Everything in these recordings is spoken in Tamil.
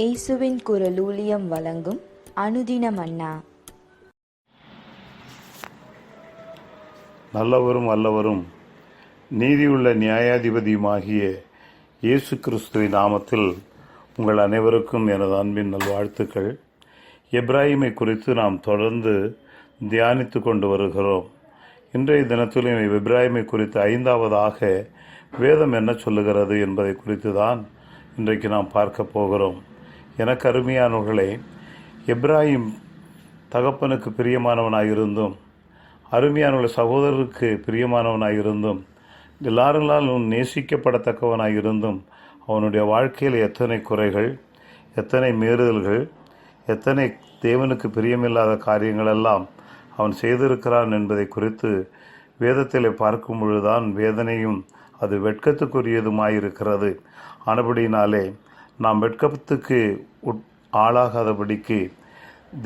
இயேசுவின் குரலூழியம் வழங்கும் அனுதின மன்னா. நல்லவரும் வல்லவரும் நீதியுள்ள நியாயாதிபதியுமாகிய இயேசு கிறிஸ்துவின் நாமத்தில் உங்கள் அனைவருக்கும் எனது அன்பின் நல்வாழ்த்துக்கள். எப்ராஹிமை குறித்து நாம் தொடர்ந்து தியானித்து கொண்டு வருகிறோம். இன்றைய தினத்திலும் எப்ராஹிமை குறித்து 5வதாக வேதம் என்ன சொல்லுகிறது என்பதை குறித்து தான் இன்றைக்கு நாம் பார்க்க போகிறோம். எனக்கு அருமையானவர்களே, எப்ராஹிம் தகப்பனுக்கு பிரியமானவனாயிருந்தும், அருமையானவர்கள் சகோதரருக்கு பிரியமானவனாயிருந்தும், எல்லாராலும் நேசிக்கப்படத்தக்கவனாயிருந்தும், அவனுடைய வாழ்க்கையில் எத்தனை குறைகள், எத்தனை மீறுதல்கள், எத்தனை தேவனுக்கு பிரியமில்லாத காரியங்களெல்லாம் அவன் செய்திருக்கிறான் என்பதை குறித்து வேதத்தில் பார்க்கும் பொழுதுதான் வேதனையும் அது வெட்கத்துக்குரியதுமாயிருக்கிறது. ஆனபடினாலே நாம் வெட்கத்துக்கு ஆளாகாதபடிக்கு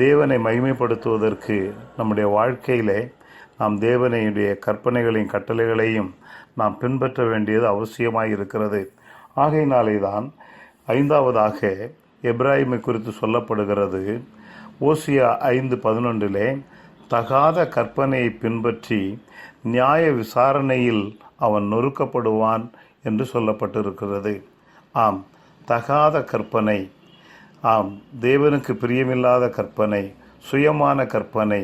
தேவனை மகிமைப்படுத்துவதற்கு நம்முடைய வாழ்க்கையிலே நாம் தேவனுடைய கற்பனைகளையும் கட்டளைகளையும் நாம் பின்பற்ற வேண்டியது அவசியமாயிருக்கிறது. ஆகையினாலே தான் 5வதாக எப்ராஹிமை குறித்து சொல்லப்படுகிறது. ஓசியா 5:11 தகாத கற்பனையை பின்பற்றி நியாய விசாரணையில் அவன் நொறுக்கப்படுவான் என்று சொல்லப்பட்டிருக்கிறது. ஆம், தகாத கற்பனை, ஆம், தேவனுக்கு பிரியமில்லாத கற்பனை, சுயமான கற்பனை,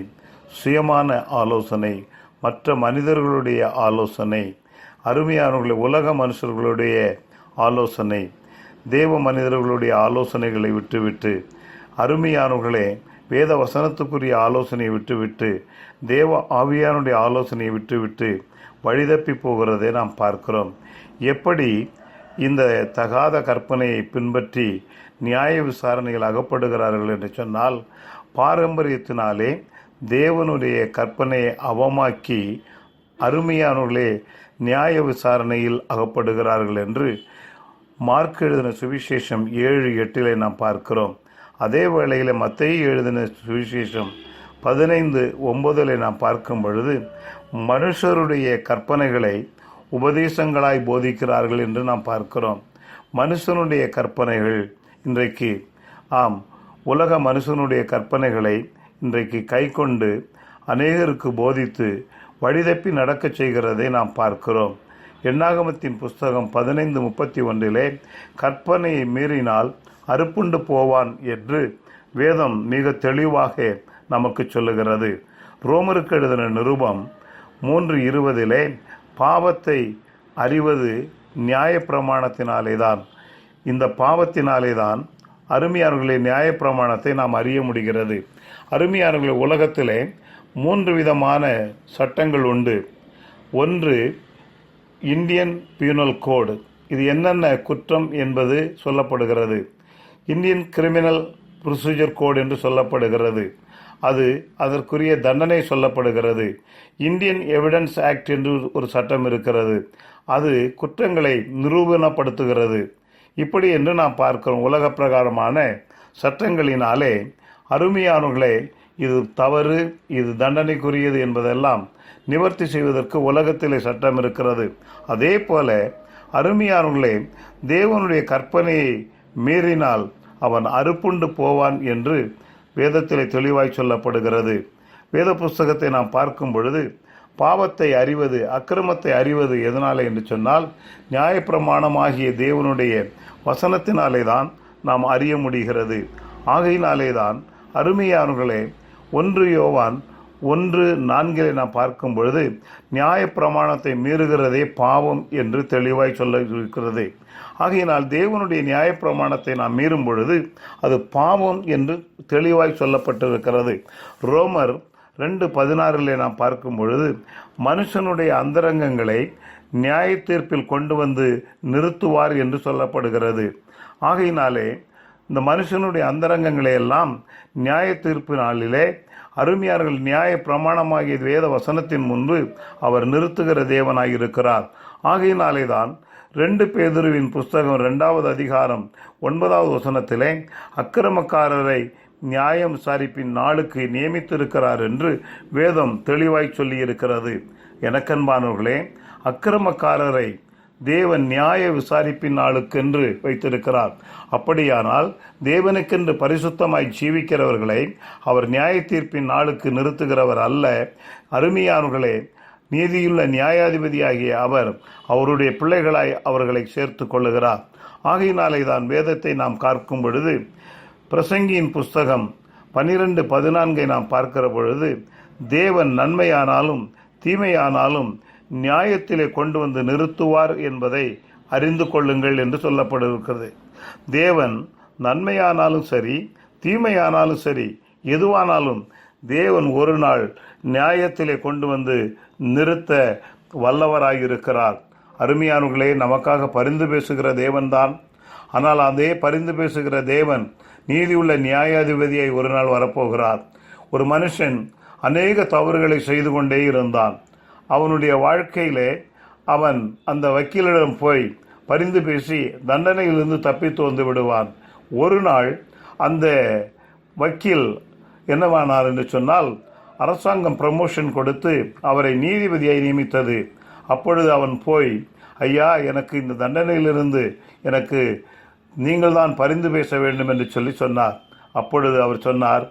சுயமான ஆலோசனை, மற்ற மனிதர்களுடைய ஆலோசனை, அருமையானவர்களுடைய உலக மனுஷர்களுடைய ஆலோசனை, தேவ மனிதர்களுடைய ஆலோசனைகளை விட்டுவிட்டு, அருமையானவர்களே வேத வசனத்துக்குரிய ஆலோசனையை விட்டுவிட்டு, தேவ ஆவியானுடைய ஆலோசனையை விட்டுவிட்டு வழிதப்பி போகிறதை நாம் பார்க்கிறோம். எப்படி இந்த தகாத கற்பனையை பின்பற்றி நியாய விசாரணைகள் அகப்படுகிறார்கள் என்று சொன்னால், பாரம்பரியத்தினாலே தேவனுடைய கற்பனையை அவமாக்கி அருமையானவர்களே நியாய விசாரணையில் அகப்படுகிறார்கள் என்று மார்க் எழுதின சுவிசேஷம் 7:8 நாம் பார்க்கிறோம். அதே வேளையில் மத்தேயு எழுதின சுவிசேஷம் 15:9 நாம் பார்க்கும் பொழுது மனுஷருடைய கற்பனைகளை உபதேசங்களாய் போதிக்கிறார்கள் என்று நாம் பார்க்கிறோம். மனுஷனுடைய கற்பனைகள் இன்றைக்கு, ஆம், உலக மனுஷனுடைய கற்பனைகளை இன்றைக்கு கை கொண்டு அநேகருக்கு போதித்து வழிதப்பி நடக்க செய்கிறதை நாம் பார்க்கிறோம். என்னாகமத்தின் புஸ்தகம் 15:31 கற்பனையை மீறினால் அறுப்புண்டு போவான் என்று வேதம் மிக தெளிவாக நமக்கு சொல்லுகிறது. ரோமருக்கு எழுதின நிருபம் 3:20 பாவத்தை அறிவது நியாயப்பிரமாணத்தினாலே தான். இந்த பாவத்தினாலே தான் அருமையானவர்களே நியாயப்பிரமாணத்தை நாம் அறிய முடிகிறது. அருமையானவர்களே, உலகத்திலே 3 விதமான சட்டங்கள் உண்டு. ஒன்று இந்தியன் பீனல் கோடு. இது என்னென்ன குற்றம் என்பது சொல்லப்படுகிறது. இந்தியன் கிரிமினல் ப்ரொசீஜர் கோடு என்று சொல்லப்படுகிறது. அது அதற்குரிய தண்டனை சொல்லப்படுகிறது. இந்தியன் எவிடன்ஸ் ஆக்ட் என்று ஒரு சட்டம் இருக்கிறது. அது குற்றங்களை நிரூபணப்படுத்துகிறது. இப்படி என்று நாம் பார்க்கிறோம். உலக பிரகாரமான சட்டங்களினாலே அருமையானவர்களே இது தவறு, இது தண்டனைக்குரியது என்பதெல்லாம் நிவர்த்தி செய்வதற்கு உலகத்திலே சட்டம் இருக்கிறது. அதே போல அருமையானவர்களே தேவனுடைய கற்பனையை மீறினால் அவன் அறுப்புண்டு போவான் என்று வேதத்திலே தெளிவாய் சொல்லப்படுகிறது. வேத புஸ்தகத்தை நாம் பார்க்கும் பொழுது பாவத்தை அறிவது, அக்கிரமத்தை அறிவது எதனாலே என்று சொன்னால் நியாயப்பிரமாணமாகிய தேவனுடைய வசனத்தினாலே தான் நாம் அறிய முடிகிறது. ஆகையினாலே தான் அருமையானவர்களே 1 யோவான் 1:4 நாம் பார்க்கும் பொழுது நியாயப்பிரமாணத்தை மீறுகிறதே பாவம் என்று தெளிவாய் சொல்ல இருக்கிறது. ஆகையினால் தேவனுடைய நியாயப்பிரமாணத்தை நாம் மீறும் பொழுது அது பாவம் என்று தெளிவாய் சொல்லப்பட்டிருக்கிறது. ரோமர் 2:16 நாம் பார்க்கும் பொழுது மனுஷனுடைய அந்தரங்கங்களை நியாய தீர்ப்பில் கொண்டு வந்து நிறுத்துவார் என்று சொல்லப்படுகிறது. ஆகையினாலே இந்த மனுஷனுடைய அந்தரங்கங்களை எல்லாம் நியாய தீர்ப்பு நாளிலே அருமையார்கள் நியாய பிரமாணமாகிய வேத வசனத்தின் முன்பு அவர் நிறுத்துகிற தேவனாயிருக்கிறார். ஆகையினாலே தான் 2 பேதுருவின் புஸ்தகம் 2வது அதிகாரம் 9வது வசனத்திலே அக்கிரமக்காரரை நியாயம் விசாரிப்பின் நாளுக்கு நியமித்திருக்கிறார் என்று வேதம் தெளிவாய் சொல்லியிருக்கிறது. எனக்கன்பானவர்களே, அக்கிரமக்காரரை தேவன் நியாய விசாரிப்பின் நாளுக்கென்று வைத்திருக்கிறார். அப்படியானால் தேவனுக்கென்று பரிசுத்தமாய் ஜீவிக்கிறவர்களை அவர் நியாய தீர்ப்பின் நாளுக்கு நிறுத்துகிறவர் அல்ல. அருமையானவர்களே, நீதியுள்ள நியாயாதிபதியாகிய அவர் அவருடைய பிள்ளைகளாய் அவர்களை சேர்த்து கொள்ளுகிறார். ஆகையினாலே தான் வேதத்தை நாம் பார்க்கும் பொழுது பிரசங்கியின் புஸ்தகம் 12:14 நாம் பார்க்கிற பொழுது தேவன் நன்மையானாலும் தீமையானாலும் நியாயத்திலே கொண்டு வந்து நிறுத்துவார் என்பதை அறிந்து கொள்ளுங்கள் என்று சொல்லப்பட்டிருக்கிறது. தேவன் நன்மையானாலும் சரி தீமையானாலும் சரி எதுவானாலும் தேவன் ஒரு நாள் நியாயத்திலே கொண்டு வந்து நிறுத்த வல்லவராயிருக்கிறார். அருமையானவர்களே, நமக்காக பரிந்து பேசுகிற தேவன்தான். ஆனால் அதே பரிந்து பேசுகிற தேவன் நீதியுள்ள நியாயாதிபதியாய் ஒரு நாள் வரப்போகிறார். ஒரு மனுஷன் அநேக தவறுகளை செய்து கொண்டே இருந்தான். அவனுடைய வாழ்க்கையிலே அவன் அந்த வக்கீலிடம் போய் பரிந்து பேசி தண்டனையிலிருந்து தப்பித்து வந்து விடுவான். ஒரு நாள் அந்த வக்கீல் என்னவானார் என்று சொன்னால், அரசாங்கம் ப்ரமோஷன் கொடுத்து அவரை நீதிபதியாய் நியமித்தது. அப்பொழுது அவன் போய், ஐயா, எனக்கு இந்த தண்டனையிலிருந்து எனக்கு நீங்கள் தான் பரிந்து பேச வேண்டும் என்று சொன்னார். அப்பொழுது அவர் சொன்னார்,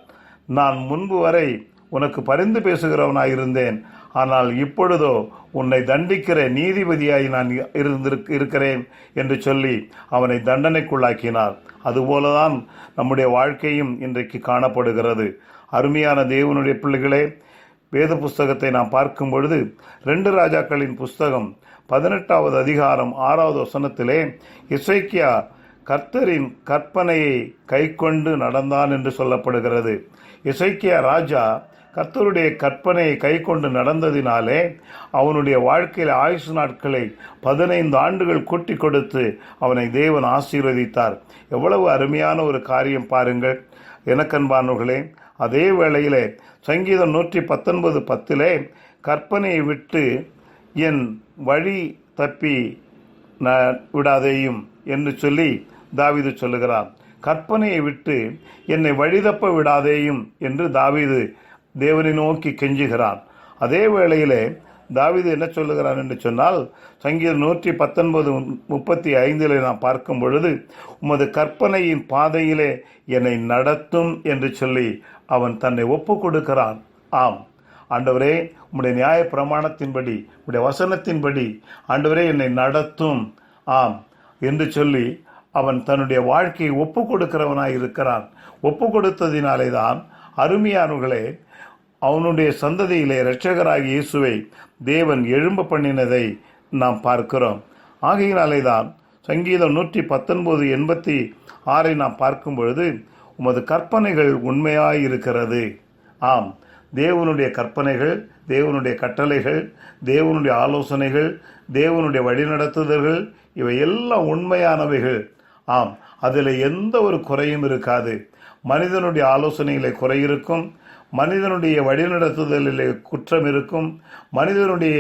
நான் முன்பு வரை உனக்கு பரிந்து பேசுகிறவனாயிருந்தேன், ஆனால் இப்பொழுதோ உன்னை தண்டிக்கிற நீதிபதியாய் நான் இருக்கிறேன் என்று சொல்லி அவனை தண்டனைக்குள்ளாக்கினார். அதுபோலதான் நம்முடைய வாழ்க்கையும் இன்றைக்கு காணப்படுகிறது. அருமையான தேவனுடைய பிள்ளைகளே, வேத புஸ்தகத்தை நாம் பார்க்கும் பொழுது 2 ராஜாக்களின் புஸ்தகம் 18வது அதிகாரம் 6வது வசனத்திலே எசேக்கியா கர்த்தரின் கற்பனையை கைக்கொண்டு நடந்தான் என்று சொல்லப்படுகிறது. எசேக்கியா ராஜா கர்த்தருடைய கற்பனையை கைக்கொண்டு நடந்ததினாலே அவனுடைய வாழ்க்கையில் ஆயுசு நாட்களை 15 ஆண்டுகள் கூட்டி கொடுத்து அவனை தேவன் ஆசீர்வதித்தார். எவ்வளவு அருமையான ஒரு காரியம் பாருங்கள் எனக்கன்பானவர்களே. அதே வேளையிலே சங்கீதம் 119:10 கற்பனையை விட்டு என் வழி தப்பி விடாதேயும் என்று சொல்லி தாவீது சொல்லுகிறார். கற்பனையை விட்டு என்னை வழிதப்ப விடாதேயும் என்று தாவீது தேவனை நோக்கி கெஞ்சுகிறான். அதே வேளையிலே தாவீது என்ன சொல்லுகிறான் என்று சொன்னால், சங்கீதம் 119:35 நாம் பார்க்கும் பொழுது, உமது கற்பனையின் பாதையிலே என்னை நடத்தும் என்று சொல்லி அவன் தன்னை ஒப்பு கொடுக்கிறான். ஆம் ஆண்டவரே, உம்முடைய நியாய பிரமாணத்தின்படி உம்முடைய வசனத்தின்படி ஆண்டவரே என்னை நடத்தும் ஆம் என்று சொல்லி அவன் தன்னுடைய வாழ்க்கையை ஒப்பு கொடுக்கிறவனாய் இருக்கிறான். ஒப்பு கொடுத்ததினாலே தான் அருமையானவர்களே, அவனுடைய சந்ததியிலே இரட்சகராகிய இயேசுவை தேவன் எழும்ப பண்ணினதை நாம் பார்க்கிறோம். ஆகையினாலே தான் சங்கீதம் 119:86 நாம் பார்க்கும் பொழுது, உமது கற்பனைகள் உண்மையாயிருக்கிறது. ஆம், தேவனுடைய கற்பனைகள், தேவனுடைய கட்டளைகள், தேவனுடைய ஆலோசனைகள், தேவனுடைய வழிநடத்துதல்கள் இவை எல்லாம் உண்மையானவைகள். ஆம், அதில் எந்த ஒரு குறையும் இருக்காது. மனிதனுடைய ஆலோசனையிலே குறை இருக்கும், மனிதனுடைய வழிநடத்துதலிலே குற்றம் இருக்கும், மனிதனுடைய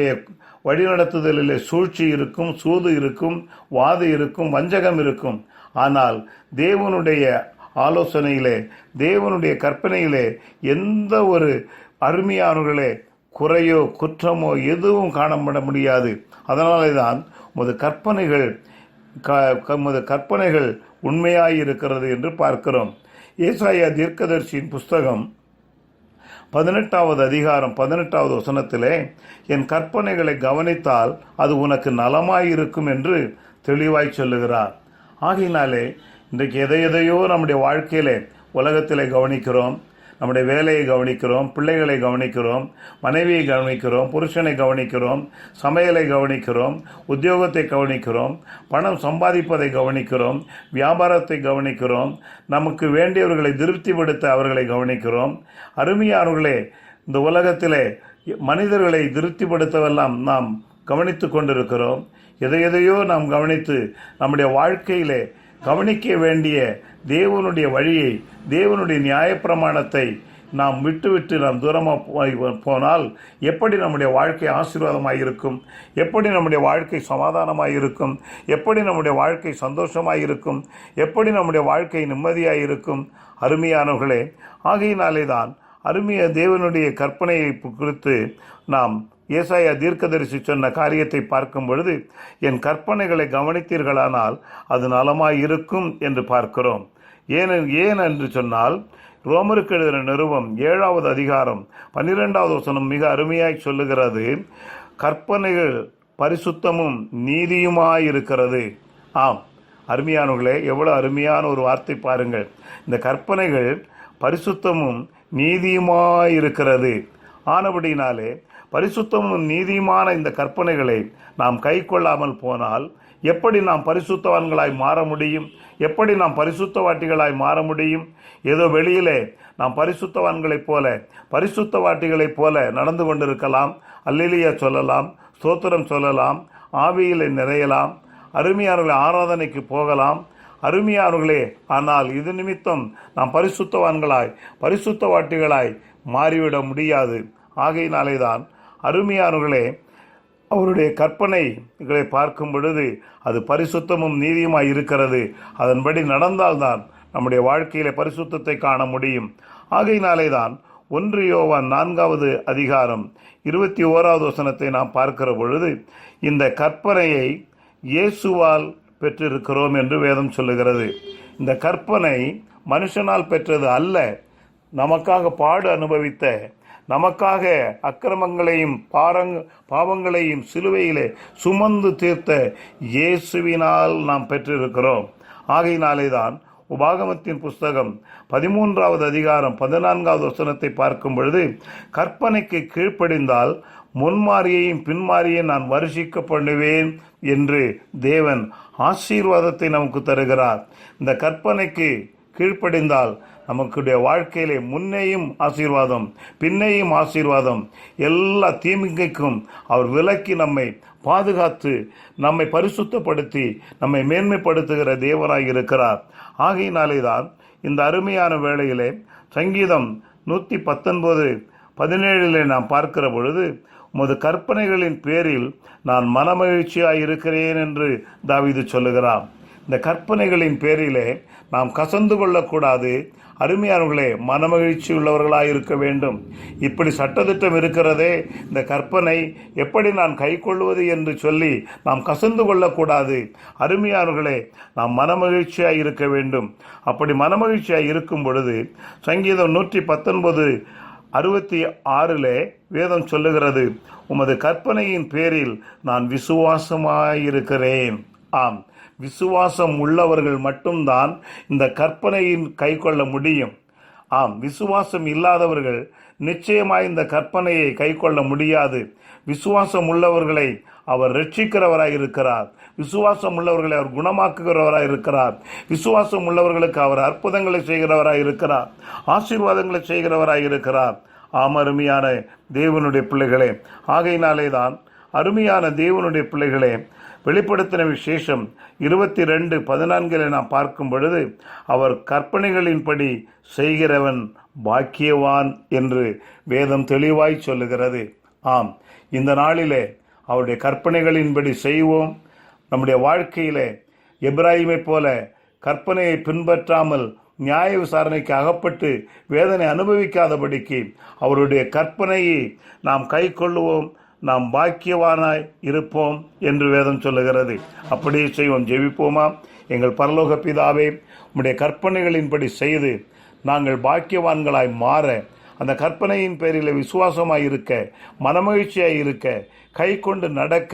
வழிநடத்துதலிலே சூழ்ச்சி இருக்கும், சூது இருக்கும், வாது இருக்கும், வஞ்சகம் இருக்கும். ஆனால் தேவனுடைய ஆலோசனையிலே, தேவனுடைய கற்பனையிலே எந்த ஒரு அருமையானவர்களே குறையோ குற்றமோ எதுவும் காணப்பட முடியாது. அதனாலே தான் உமது கற்பனைகள் உண்மையாயிருக்கிறது என்று பார்க்கிறோம். ஏசாயா தீர்க்கதரிசியின் புஸ்தகம் 18வது அதிகாரம் 18வது வசனத்திலே, என் கற்பனைகளை கவனித்தால் அது உனக்கு நலமாயிருக்கும் என்று தெளிவாய் சொல்லுகிறார். ஆகையினாலே இன்றைக்கு எதையோ நம்முடைய வாழ்க்கையிலே உலகத்திலே கவனிக்கிறோம். நம்முடைய வேலையை கவனிக்கிறோம், பிள்ளைகளை கவனிக்கிறோம், மனைவியை கவனிக்கிறோம், புருஷனை கவனிக்கிறோம், சமையலை கவனிக்கிறோம், உத்தியோகத்தை கவனிக்கிறோம், பணம் சம்பாதிப்பதை கவனிக்கிறோம், வியாபாரத்தை கவனிக்கிறோம், நமக்கு வேண்டியவர்களை திருப்திப்படுத்த அவர்களை கவனிக்கிறோம். அருமையானவர்களே, இந்த உலகத்திலே மனிதர்களை திருப்திப்படுத்தவெல்லாம் நாம் கவனித்து கொண்டிருக்கிறோம். எதையோ நாம் கவனித்து நம்முடைய வாழ்க்கையிலே கவனிக்க வேண்டிய தேவனுடைய வழியை, தேவனுடைய நியாயப்பிரமாணத்தை நாம் விட்டு நாம் தூரமாக போனால் எப்படி நம்முடைய வாழ்க்கை ஆசீர்வாதமாக இருக்கும், எப்படி நம்முடைய வாழ்க்கை சமாதானமாக இருக்கும், எப்படி நம்முடைய வாழ்க்கை சந்தோஷமாக இருக்கும், எப்படி நம்முடைய வாழ்க்கை நிம்மதியாக இருக்கும். அருமையானவர்களே, ஆகையினாலே தான் அருமைய தேவனுடைய கற்பனையை குறித்து நாம் ஏசாயா தீர்க்கதரிசி சொன்ன காரியத்தை பார்க்கும் பொழுது, என் கற்பனைகளை கவனித்தீர்களானால் அது நலமாய் இருக்கும் என்று பார்க்கிறோம். ஏன் என்று சொன்னால், ரோமருக்கு எழுதின நிருபம் 7வது அதிகாரம் 12வது வசனம் மிக அருமையாய் சொல்லுகிறது, கற்பனைகள் பரிசுத்தமும் நீதியுமாயிருக்கிறது. ஆம் அருமையானவர்களே, எவ்வளவு அருமையான ஒரு வார்த்தை பாருங்கள். இந்த கற்பனைகள் பரிசுத்தமும் நீதியுமாயிருக்கிறது. ஆனபடினாலே பரிசுத்தமும் நீதியுமான இந்த கற்பனைகளை நாம் கை கொள்ளாமல் போனால் எப்படி நாம் பரிசுத்தவான்களாய் மாற முடியும்? எப்படி நாம் பரிசுத்தவாட்டிகளாய் மாற முடியும்? ஏதோ வெளியிலே நாம் பரிசுத்தவான்களைப் போல பரிசுத்தவாட்டிகளைப் போல நடந்து கொண்டிருக்கலாம், அல்லேலூயா சொல்லலாம், ஸ்தோத்திரம் சொல்லலாம், ஆவியிலே நிறையலாம், அருமையானவர்களை ஆராதனைக்கு போகலாம், அருமையானவர்களே. ஆனால் இது நிமித்தம் நாம் பரிசுத்தவான்களாய் பரிசுத்தவாட்டிகளாய் மாறிவிட முடியாது. ஆகையினாலே தான் அருமையானவர்களே, அவருடைய கற்பனைகளை பார்க்கும் பொழுது அது பரிசுத்தமும் நீதியுமாய் இருக்கிறது. அதன்படி நடந்தால்தான் நம்முடைய வாழ்க்கையிலே பரிசுத்தத்தை காண முடியும். ஆகையினாலே தான் 1 யோவான் 4வது அதிகாரம் 21வது வசனத்தை நாம் பார்க்கிற பொழுது, இந்த கற்பனையை இயேசுவால் பெற்றிருக்கிறோம் என்று வேதம் சொல்லுகிறது. இந்த கற்பனை மனுஷனால் பெற்றது அல்ல, நமக்காக பாடு அனுபவித்த, நமக்காக அக்கிரமங்களையும் பாவங்களையும் சிலுவையிலே சுமந்து தீர்த்த இயேசுவினால் நாம் பெற்றிருக்கிறோம். ஆகையினாலே தான் உபாகமத்தின் புஸ்தகம் 13வது அதிகாரம் 14வது வசனத்தை பார்க்கும் பொழுது, கற்பனைக்கு கீழ்ப்படிந்தால் முன்மாரியையும் பின்மாரியை நான் வருஷிக்க பண்ணுவேன் என்று தேவன் ஆசீர்வாதத்தை நமக்கு தருகிறார். இந்த கற்பனைக்கு கீழ்ப்படிந்தால் நமக்குடைய வாழ்க்கையிலே முன்னேயும் ஆசீர்வாதம், பின்னையும் ஆசீர்வாதம், எல்லா தீமைக்கும் அவர் விலக்கி நம்மை பாதுகாத்து நம்மை பரிசுத்தப்படுத்தி நம்மை மேன்மைப்படுத்துகிற தேவனாய் இருக்கிறார். ஆகையினாலே தான் இந்த அருமையான வேளையிலே சங்கீதம் 119:17 நாம் பார்க்கிற பொழுது, உமது கற்பனைகளின் பேரில் நான் மனமகிழ்ச்சியாய் இருக்கிறேன் என்று தாவீது சொல்லுகிறார். இந்த கற்பனைகளின் பேரிலே நாம் கசந்து கொள்ளக்கூடாது. அருமையானவர்களே, மனமகிழ்ச்சி உள்ளவர்களாய் இருக்க வேண்டும். இப்படி சட்டத்திட்டம் இருக்கிறதே, இந்த கற்பனை எப்படி நான் கை கொள்வது என்று சொல்லி நாம் கசந்து கொள்ளக்கூடாது. அருமையானவர்களே, நாம் மனமகிழ்ச்சியாய் இருக்க வேண்டும். அப்படி மனமகிழ்ச்சியாய் இருக்கும் பொழுது சங்கீதம் 119:66 வேதம் சொல்லுகிறது, உமது கற்பனையின் பேரில் நான் விசுவாசமாயிருக்கிறேன். ஆம், விசுவாசம் உள்ளவர்கள் மட்டும்தான் இந்த கற்பனையின் கை கொள்ள முடியும். ஆம், விசுவாசம் இல்லாதவர்கள் நிச்சயமாய் இந்த கற்பனையை கை கொள்ள முடியாது. விசுவாசம் உள்ளவர்களை அவர் ரட்சிக்கிறவராய் இருக்கிறார். விசுவாசம் உள்ளவர்களை அவர் குணமாக்குகிறவராய் இருக்கிறார். விசுவாசம் உள்ளவர்களுக்கு அவர் அற்புதங்களை செய்கிறவராய் இருக்கிறார், ஆசீர்வாதங்களை செய்கிறவராய் இருக்கிறார். ஆம் அருமையான தேவனுடைய பிள்ளைகளே, ஆகையினாலே தான் அருமையான தேவனுடைய பிள்ளைகளே, வெளிப்படுத்தின விசேஷம் 22:14 நாம் பார்க்கும் பொழுது, அவர் கற்பனைகளின்படி செய்கிறவன் பாக்கியவான் என்று வேதம் தெளிவாய் சொல்லுகிறது. ஆம், இந்த நாளிலே அவருடைய கற்பனைகளின்படி செய்வோம். நம்முடைய வாழ்க்கையிலே எப்ராயிமை போல கற்பனையை பின்பற்றாமல் நியாய விசாரணைக்கு அகப்பட்டு வேதனை அனுபவிக்காதபடிக்கு அவருடைய கற்பனையை நாம் கை கொள்ளுவோம். நாம் பாக்கியவானாய் இருப்போம் என்று வேதம் சொல்லுகிறது. அப்படியே செய்வோம். ஜெபிப்போமா? எங்கள் பரலோக பிதாவே, உம்முடைய கற்பனைகளின்படி செய்து நாங்கள் பாக்கியவான்களாய் மாற, அந்த கற்பனையின் பேரில் விசுவாசமாய் இருக்க, மனமகிழ்ச்சியாய் இருக்க, கை கொண்டு நடக்க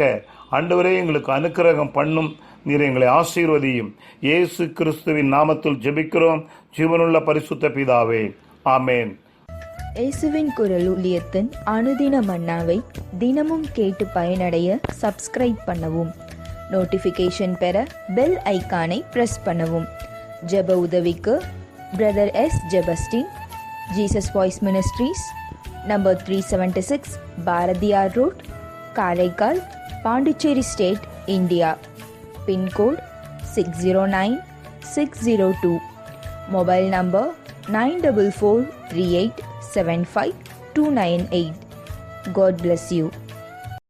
ஆண்டவரே எங்களுக்கு அனுக்கிரகம் பண்ணும். நீர் எங்களை ஆசீர்வதியும். இயேசு கிறிஸ்துவின் நாமத்தில் ஜெபிக்கிறோம் ஜீவனுள்ள பரிசுத்த பிதாவே, ஆமேன். இயேசுவின் குரல் ஊழியத்தின் அனுதின மன்னாவை தினமும் கேட்டு பயனடைய சப்ஸ்கிரைப் பண்ணவும். நோட்டிஃபிகேஷன் பெற பெல் ஐக்கானை பிரஸ் பண்ணவும். ஜெப உதவிக்கு brother S. Jebastin, Jesus voice ministries, number 376 Bharathiyar road, Karaikal, Pondicherry state, India. Pin code 609602. Mobile number 9443875298. God bless you.